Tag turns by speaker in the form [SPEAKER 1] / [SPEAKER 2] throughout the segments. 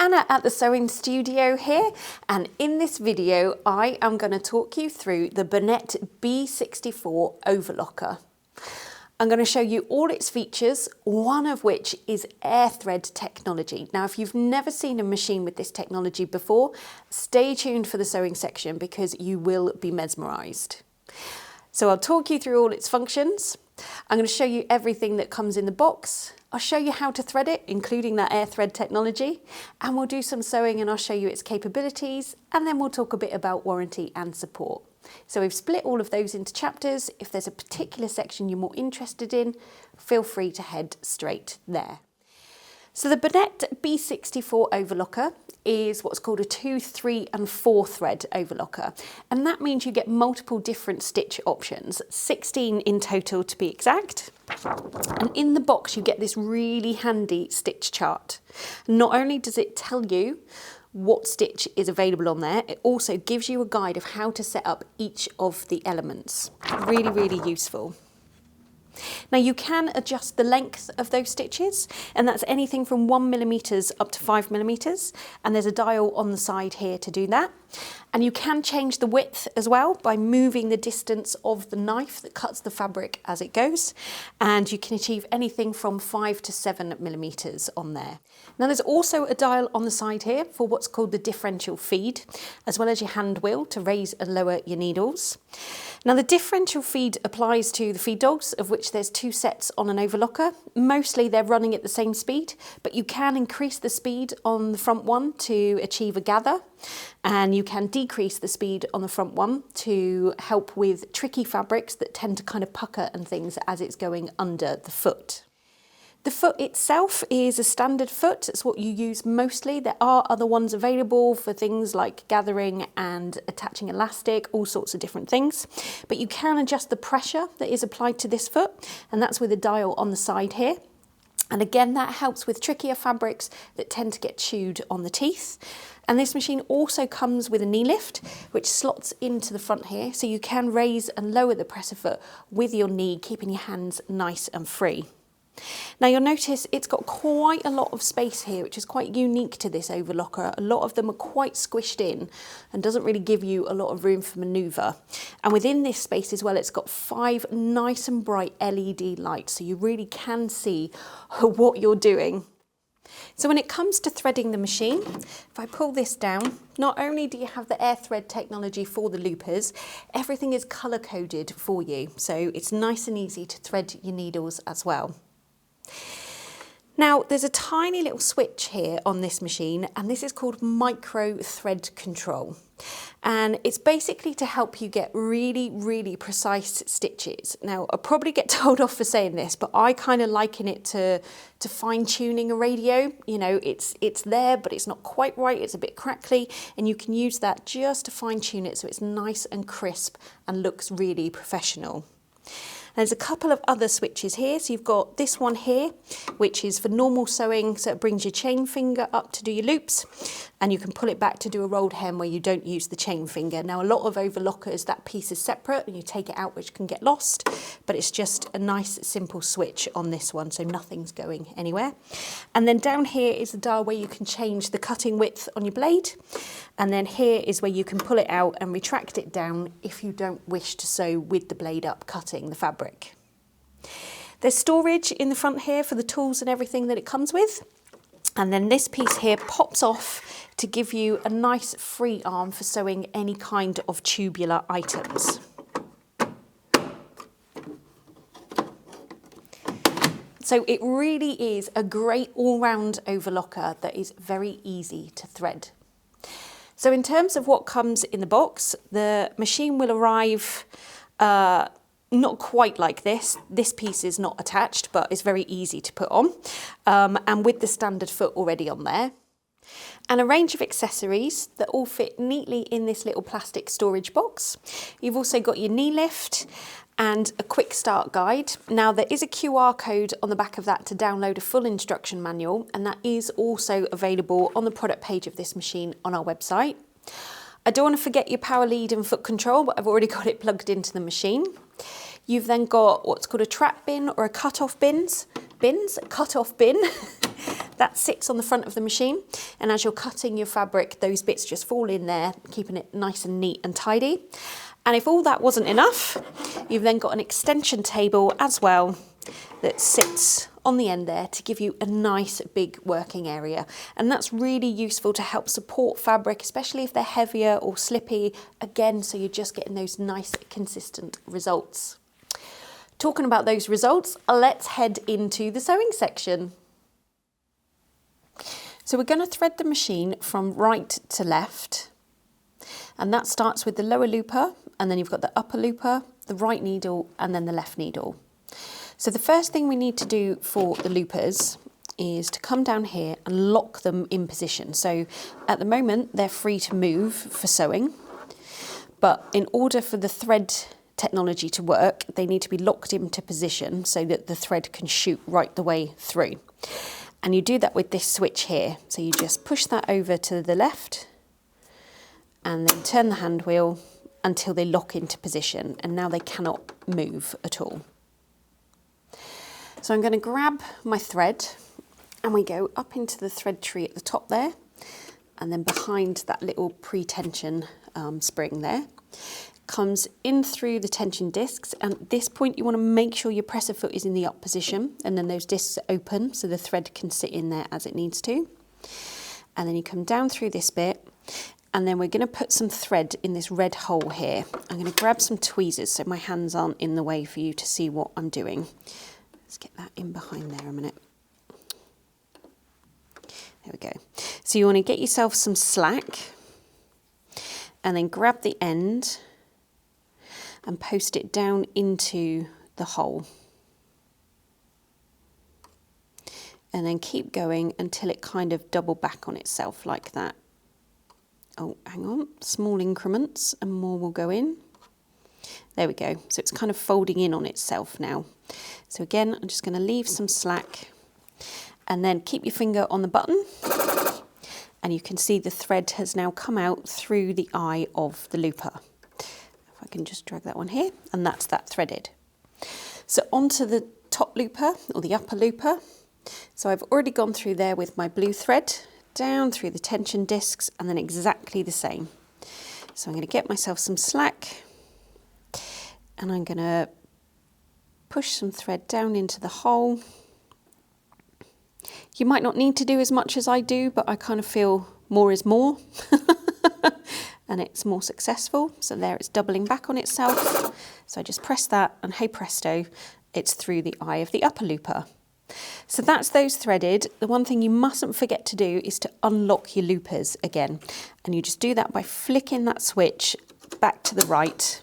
[SPEAKER 1] Hannah at the sewing studio here, and in this video I am going to talk you through the Bernette B64 Overlocker. I'm going to show you all its features, one of which is air thread technology. Now, if you've never seen a machine with this technology before, stay tuned for the sewing section because you will be mesmerised. So I'll talk you through all its functions. I'm going to show you everything that comes in the box. I'll show you how to thread it, including that air thread technology, and we'll do some sewing and I'll show you its capabilities, and then we'll talk a bit about warranty and support. So we've split all of those into chapters. If there's a particular section you're more interested in, feel free to head straight there. So the Bernette B64 Overlocker is what's called a 2, 3 and 4 thread overlocker, and that means you get multiple different stitch options, 16 in total to be exact. And in the box you get this really handy stitch chart. Not only does it tell you what stitch is available on there, it also gives you a guide of how to set up each of the elements. Really, really useful. Now you can adjust the length of those stitches, and that's anything from 1mm up to 5mm, and there's a dial on the side here to do that. And you can change the width as well by moving the distance of the knife that cuts the fabric as it goes, and you can achieve anything from 5 to 7mm on there. Now there's also a dial on the side here for what's called the differential feed, as well as your hand wheel to raise and lower your needles. Now the differential feed applies to the feed dogs, of which there's 2 sets on an overlocker. Mostly they're running at the same speed, but you can increase the speed on the front one to achieve a gather, and you can decrease the speed on the front one to help with tricky fabrics that tend to kind of pucker and things as it's going under the foot. The foot itself is a standard foot. It's what you use mostly. There are other ones available for things like gathering and attaching elastic, all sorts of different things. But you can adjust the pressure that is applied to this foot, and that's with a dial on the side here. And again, that helps with trickier fabrics that tend to get chewed on the teeth. And this machine also comes with a knee lift, which slots into the front here, so you can raise and lower the presser foot with your knee, keeping your hands nice and free. Now you'll notice it's got quite a lot of space here, which is quite unique to this overlocker. A lot of them are quite squished in and doesn't really give you a lot of room for manoeuvre. And within this space as well, it's got 5 nice and bright LED lights, so you really can see what you're doing. So when it comes to threading the machine, if I pull this down, not only do you have the air thread technology for the loopers, everything is colour coded for you, so it's nice and easy to thread your needles as well. Now there's a tiny little switch here on this machine, and this is called micro thread control, and it's basically to help you get really, really precise stitches. Now I'll probably get told off for saying this, but I kind of liken it to fine-tuning a radio. You know, it's there, but it's not quite right, it's a bit crackly, and you can use that just to fine-tune it so it's nice and crisp and looks really professional. There's a couple of other switches here. So you've got this one here, which is for normal sewing, so it brings your chain finger up to do your loops, and you can pull it back to do a rolled hem where you don't use the chain finger. Now a lot of overlockers, that piece is separate and you take it out, which can get lost, but it's just a nice simple switch on this one, so nothing's going anywhere. And then down here is the dial where you can change the cutting width on your blade, and then here is where you can pull it out and retract it down if you don't wish to sew with the blade up, cutting the fabric. There's storage in the front here for the tools and everything that it comes with. And then this piece here pops off to give you a nice free arm for sewing any kind of tubular items. So it really is a great all-round overlocker that is very easy to thread. So in terms of what comes in the box, the machine will arrive not quite like this. This piece is not attached, but it's very easy to put on, and with the standard foot already on there. And a range of accessories that all fit neatly in this little plastic storage box. You've also got your knee lift and a quick start guide. Now there is a QR code on the back of that to download a full instruction manual, and that is also available on the product page of this machine on our website. I don't want to forget your power lead and foot control, but I've already got it plugged into the machine. You've then got what's called a trap bin or a cut-off bin. That sits on the front of the machine, and as you're cutting your fabric, those bits just fall in there, keeping it nice and neat and tidy. And if all that wasn't enough, you've then got an extension table as well that sits on the end there to give you a nice big working area. And that's really useful to help support fabric, especially if they're heavier or slippy, again, so you're just getting those nice consistent results. Talking about those results, let's head into the sewing section. So we're going to thread the machine from right to left, and that starts with the lower looper, and then you've got the upper looper, the right needle, and then the left needle. So the first thing we need to do for the loopers is to come down here and lock them in position. So at the moment, they're free to move for sewing, but in order for the thread technology to work, they need to be locked into position so that the thread can shoot right the way through. And you do that with this switch here. So you just push that over to the left and then turn the hand wheel until they lock into position, and now they cannot move at all. So I'm going to grab my thread, and we go up into the thread tree at the top there, and then behind that little pre-tension spring there. Comes in through the tension discs, and at this point you want to make sure your presser foot is in the up position, and then those discs are open so the thread can sit in there as it needs to. And then you come down through this bit, and then we're going to put some thread in this red hole here. I'm going to grab some tweezers so my hands aren't in the way for you to see what I'm doing. Let's get that in behind there a minute. There we go. So you want to get yourself some slack, and then grab the end and post it down into the hole. And then keep going until it kind of double back on itself like that. Oh, hang on, small increments and more will go in. There we go. So it's kind of folding in on itself now. So again, I'm just going to leave some slack, and then keep your finger on the button, and you can see the thread has now come out through the eye of the looper. If I can just drag that one here, and that's that threaded. So onto the top looper or the upper looper. So I've already gone through there with my blue thread, down through the tension discs, and then exactly the same. So I'm going to get myself some slack, and I'm going to push some thread down into the hole. You might not need to do as much as I do, but I kind of feel more is more and it's more successful. So there, it's doubling back on itself. So I just press that, and hey presto, it's through the eye of the upper looper. So that's those threaded. The one thing you mustn't forget to do is to unlock your loopers again. And you just do that by flicking that switch back to the right,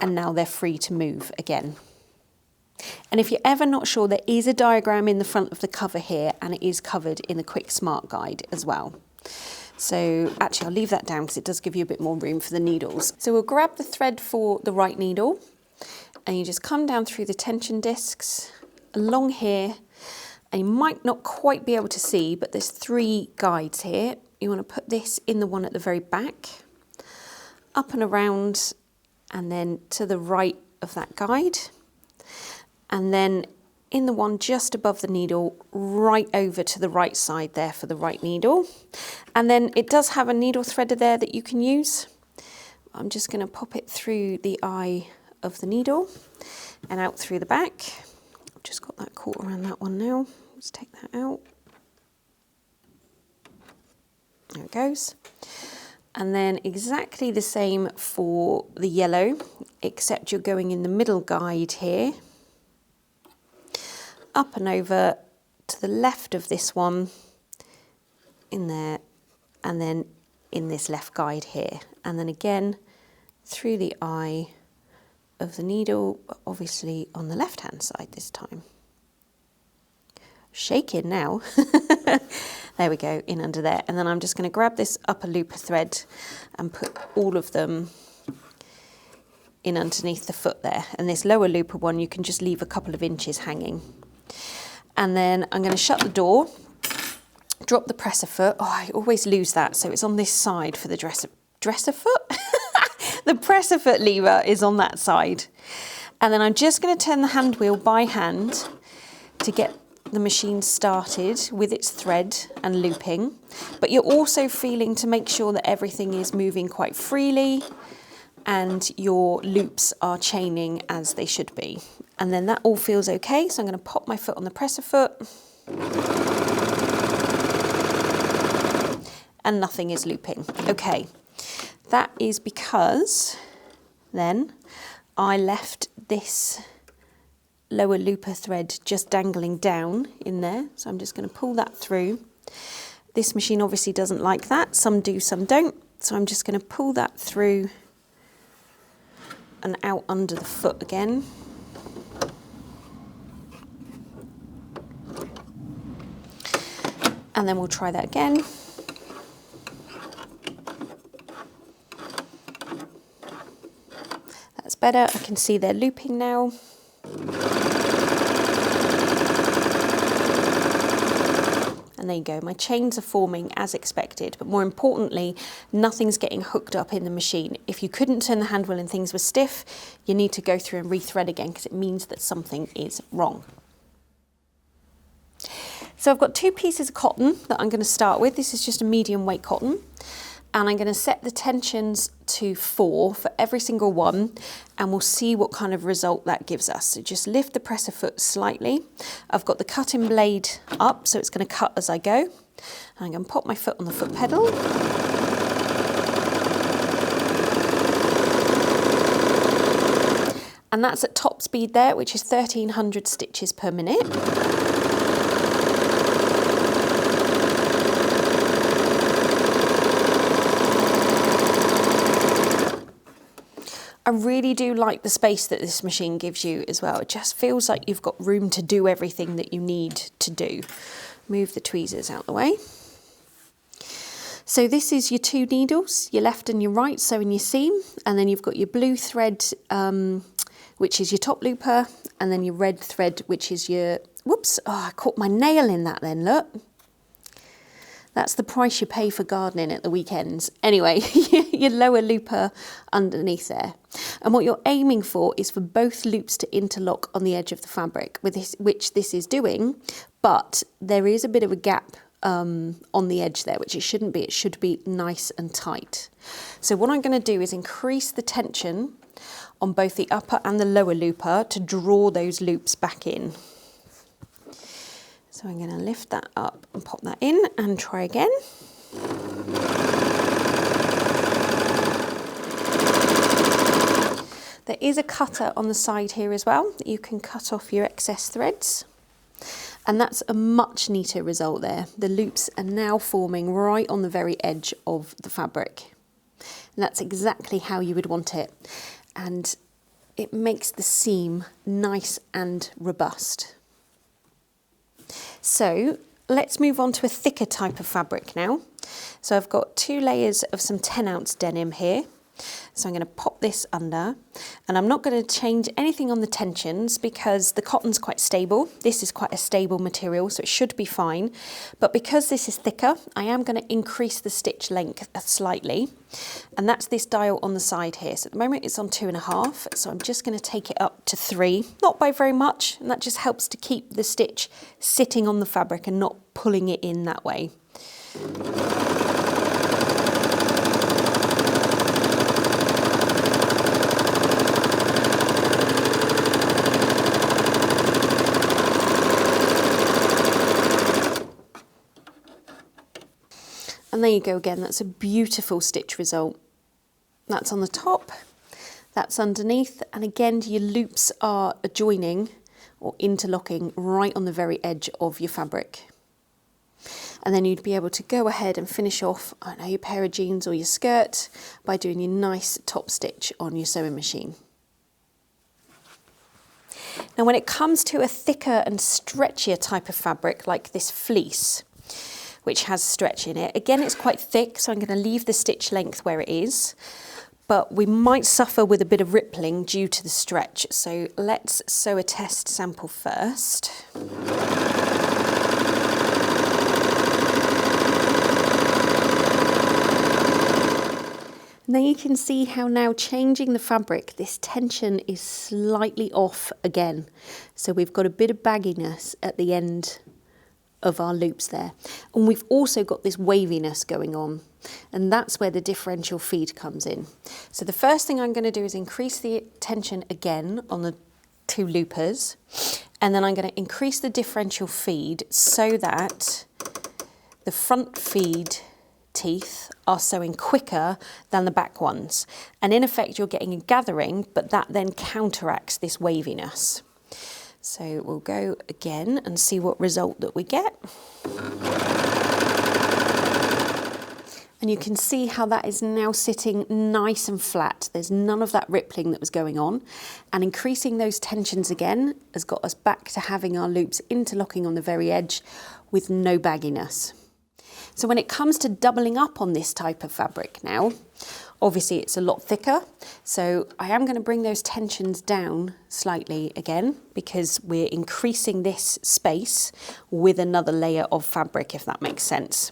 [SPEAKER 1] and now they're free to move again. And if you're ever not sure, there is a diagram in the front of the cover here, and it is covered in the Quick Smart Guide as well. So actually I'll leave that down because it does give you a bit more room for the needles. So we'll grab the thread for the right needle, and you just come down through the tension discs along here, and you might not quite be able to see, but there's 3 guides here. You want to put this in the one at the very back, up and around, and then to the right of that guide, and then in the one just above the needle, right over to the right side there for the right needle. And then it does have a needle threader there that you can use. I'm just going to pop it through the eye of the needle and out through the back. I've just got that caught around that one now. Let's take that out. There it goes. And then exactly the same for the yellow, except you're going in the middle guide here, up and over to the left of this one, in there, and then in this left guide here. And then again, through the eye of the needle, but obviously on the left-hand side this time. Shaking now. There we go, in under there. And then I'm just going to grab this upper looper thread and put all of them in underneath the foot there. And this lower looper one, you can just leave a couple of inches hanging. And then I'm going to shut the door, drop the presser foot. Oh, I always lose that. So it's on this side for the dresser foot? The presser foot lever is on that side. And then I'm just going to turn the hand wheel by hand to get the machine started with its thread and looping, but you're also feeling to make sure that everything is moving quite freely and your loops are chaining as they should be. And then that all feels okay, so I'm going to pop my foot on the presser foot. And nothing is looping. Okay, that is because then I left this lower looper thread just dangling down in there. So I'm just going to pull that through. This machine obviously doesn't like that. Some do, some don't. So I'm just going to pull that through and out under the foot again. And then we'll try that again. That's better. I can see they're looping now. And there you go, my chains are forming as expected, but more importantly, nothing's getting hooked up in the machine. If you couldn't turn the handle and things were stiff, you need to go through and rethread again because it means that something is wrong. So I've got 2 pieces of cotton that I'm going to start with. This is just a medium weight cotton. And I'm going to set the tensions to 4 for every single one, and we'll see what kind of result that gives us. So just lift the presser foot slightly. I've got the cutting blade up, so it's going to cut as I go. And I'm going to pop my foot on the foot pedal. And that's at top speed there, which is 1300 stitches per minute. I really do like the space that this machine gives you as well. It just feels like you've got room to do everything that you need to do. Move the tweezers out the way. So this is your 2 needles, your left and your right, sewing your seam, and then you've got your blue thread, which is your top looper, and then your red thread, which is your, whoops, oh, I caught my nail in that then, look. That's the price you pay for gardening at the weekends. Anyway, your lower looper underneath there. And what you're aiming for is for both loops to interlock on the edge of the fabric, which this is doing, but there is a bit of a gap on the edge there, which it shouldn't be. It should be nice and tight. So what I'm going to do is increase the tension on both the upper and the lower looper to draw those loops back in. So I'm going to lift that up and pop that in and try again. There is a cutter on the side here as well that you can cut off your excess threads. And that's a much neater result there. The loops are now forming right on the very edge of the fabric. And that's exactly how you would want it. And it makes the seam nice and robust. So let's move on to a thicker type of fabric now. So I've got 2 layers of some 10-ounce denim here. So I'm going to pop this under, and I'm not going to change anything on the tensions because the cotton's quite stable. This is quite a stable material, so it should be fine. But because this is thicker, I am going to increase the stitch length slightly. And that's this dial on the side here. So at the moment it's on 2.5, so I'm just going to take it up to 3, not by very much, and that just helps to keep the stitch sitting on the fabric and not pulling it in that way. And there you go again, that's a beautiful stitch result. That's on the top, that's underneath, and again your loops are adjoining or interlocking right on the very edge of your fabric. And then you'd be able to go ahead and finish off, I don't know, your pair of jeans or your skirt by doing your nice top stitch on your sewing machine. Now when it comes to a thicker and stretchier type of fabric like this fleece, which has stretch in it. Again, it's quite thick, so I'm going to leave the stitch length where it is, but we might suffer with a bit of rippling due to the stretch. So let's sew a test sample first. And there you can see how now changing the fabric, this tension is slightly off again. So we've got a bit of bagginess at the end of our loops there. And we've also got this waviness going on, and that's where the differential feed comes in. So the first thing I'm going to do is increase the tension again on the two loopers, and then I'm going to increase the differential feed so that the front feed teeth are sewing quicker than the back ones. And in effect, you're getting a gathering, but that then counteracts this waviness. So we'll go again and see what result that we get. And you can see how that is now sitting nice and flat. There's none of that rippling that was going on. And increasing those tensions again has got us back to having our loops interlocking on the very edge with no bagginess. So when it comes to doubling up on this type of fabric now, obviously it's a lot thicker. So I am going to bring those tensions down slightly again, because we're increasing this space with another layer of fabric, if that makes sense.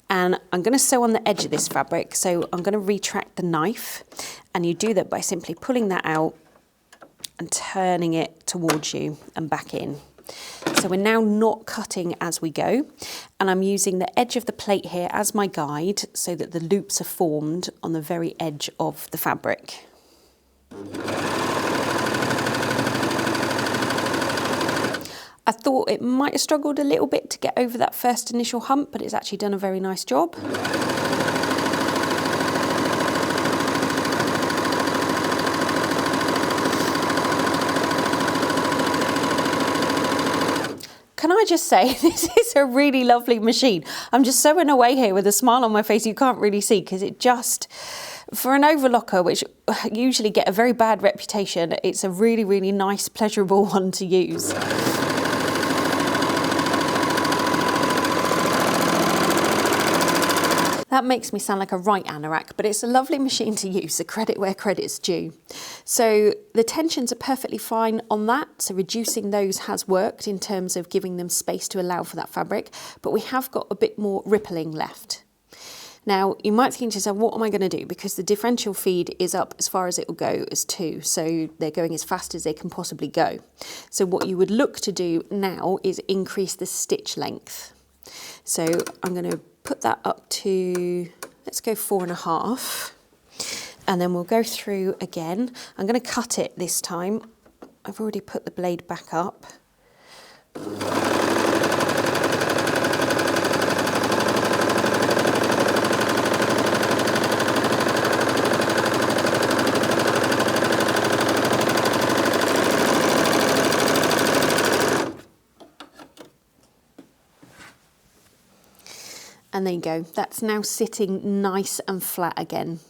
[SPEAKER 1] And I'm going to sew on the edge of this fabric. So I'm going to retract the knife, and you do that by simply pulling that out and turning it towards you and back in. So we're now not cutting as we go, and I'm using the edge of the plate here as my guide so that the loops are formed on the very edge of the fabric. I thought it might have struggled a little bit to get over that first initial hump, but it's actually done a very nice job. Can I just say, this is a really lovely machine. I'm just sewing away here with a smile on my face you can't really see, because it just, for an overlocker, which usually get a very bad reputation, it's a really, really nice, pleasurable one to use. That makes me sound like a right anorak, but it's a lovely machine to use, so credit where credit's due. So the tensions are perfectly fine on that, so reducing those has worked in terms of giving them space to allow for that fabric, but we have got a bit more rippling left. Now, you might think to yourself, what am I going to do? Because the differential feed is up as far as it will go as 2, so they're going as fast as they can possibly go. So what you would look to do now is increase the stitch length. So I'm going to put that up to, let's go 4.5, and then we'll go through again. I'm going to cut it this time. I've already put the blade back up. And there you go, that's now sitting nice and flat again.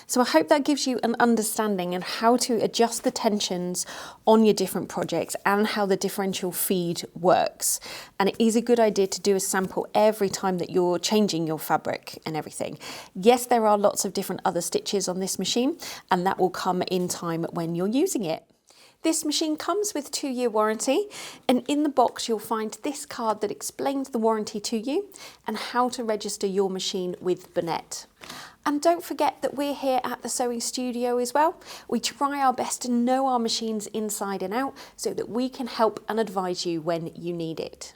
[SPEAKER 1] So I hope that gives you an understanding of how to adjust the tensions on your different projects and how the differential feed works. And it is a good idea to do a sample every time that you're changing your fabric and everything. Yes, there are lots of different other stitches on this machine, and that will come in time when you're using it. This machine comes with 2-year warranty, and in the box you'll find this card that explains the warranty to you and how to register your machine with Bernette. And don't forget that we're here at the sewing studio as well. We try our best to know our machines inside and out so that we can help and advise you when you need it.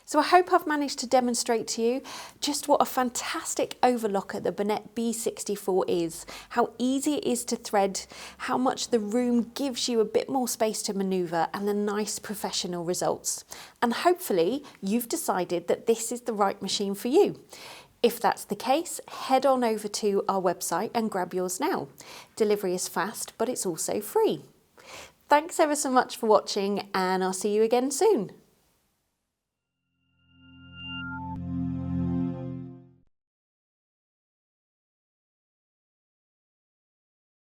[SPEAKER 1] So I hope I've managed to demonstrate to you just what a fantastic overlocker the Bernette B64 is, how easy it is to thread, how much the room gives you a bit more space to manoeuvre, and the nice professional results. And hopefully you've decided that this is the right machine for you. If that's the case, head on over to our website and grab yours now. Delivery is fast, but it's also free. Thanks ever so much for watching, and I'll see you again soon.